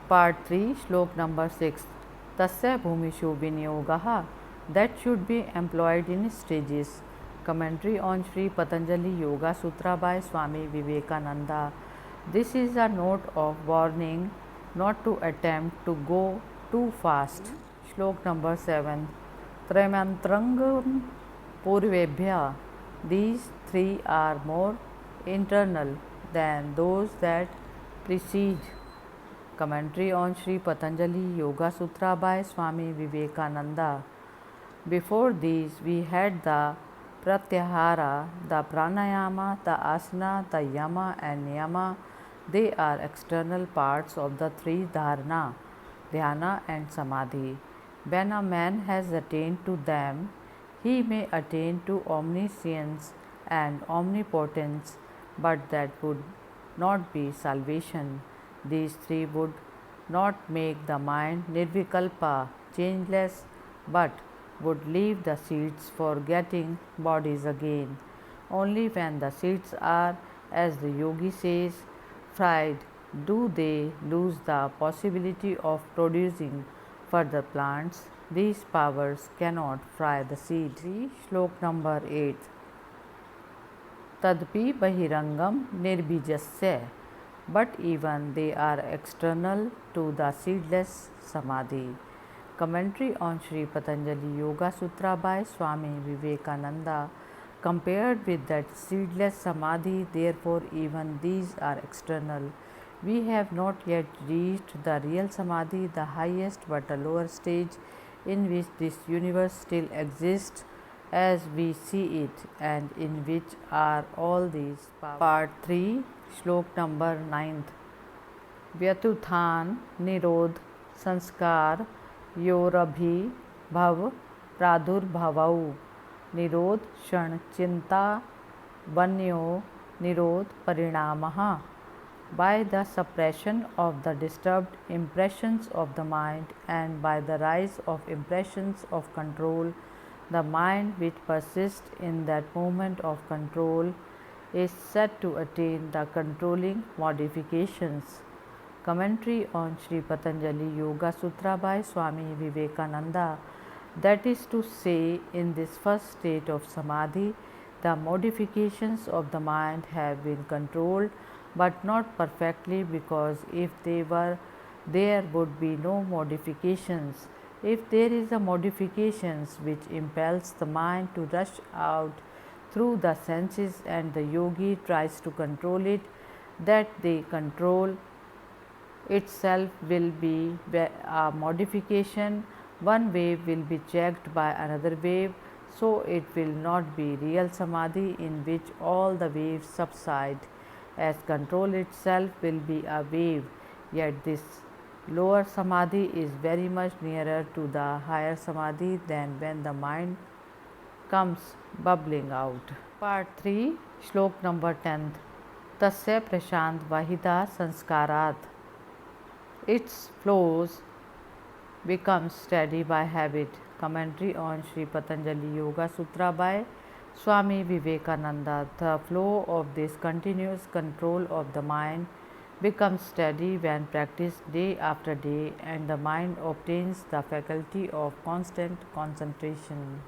Part 3, Shlok number 6. Tasya Bhumishu Vinyogaha, that should be employed in stages. Commentary on Sri Patanjali Yoga Sutra by Swami Vivekananda. This is a note of warning not to attempt to go too fast. Shlok number 7. Trayantrangam Purvebhya. These three are more internal than those that precede. Commentary on Sri Patanjali Yoga Sutra by Swami Vivekananda. Before these, we had the Pratyahara, the Pranayama, the Asana, the Yama, and Niyama. They are external parts of the three dharana, dhyana, and samadhi. When a man has attained to them, he may attain to omniscience and omnipotence, but that would not be salvation. These three would not make the mind nirvikalpa, changeless, but would leave the seeds for getting bodies again. Only when the seeds are, as the yogi says, fried, do they lose the possibility of producing further plants. These powers cannot fry the seed. Shlok number 8. Tadpi bahirangam nirbijasya, but even they are external to the seedless samadhi. Commentary on Sri Patanjali Yoga Sutra by Swami Vivekananda. Compared with that seedless samadhi, therefore, even these are external. We have not yet reached the real samadhi, the highest but a lower stage in which this universe still exists as we see it, and in which are all these powers. Part 3, Shlok number 9. Vyatuthan Nirodh Sanskar Yorabhi Bhav Pradurbhavau Nirodh Shan Chinta Banyo Nirodh Parinamaha. By the suppression of the disturbed impressions of the mind and by the rise of impressions of control, the mind which persists in that moment of control is said to attain the controlling modifications. Commentary on Sri Patanjali Yoga Sutra by Swami Vivekananda. That is to say, in this first state of samadhi, the modifications of the mind have been controlled, but not perfectly, because if they were, there would be no modifications. If there is a modifications which impels the mind to rush out through the senses and the yogi tries to control it, that the control itself will be a modification. One wave will be checked by another wave, so it will not be real samadhi in which all the waves subside, as control itself will be a wave. Yet this lower samadhi is very much nearer to the higher samadhi than when the mind comes bubbling out. Part 3, Shlok number 10. Tasya Prashant Vahida Sanskarat. Its flows becomes steady by habit. Commentary on Sri Patanjali Yoga Sutra by Swami Vivekananda. The flow of this continuous control of the mind becomes steady when practiced day after day, and the mind obtains the faculty of constant concentration.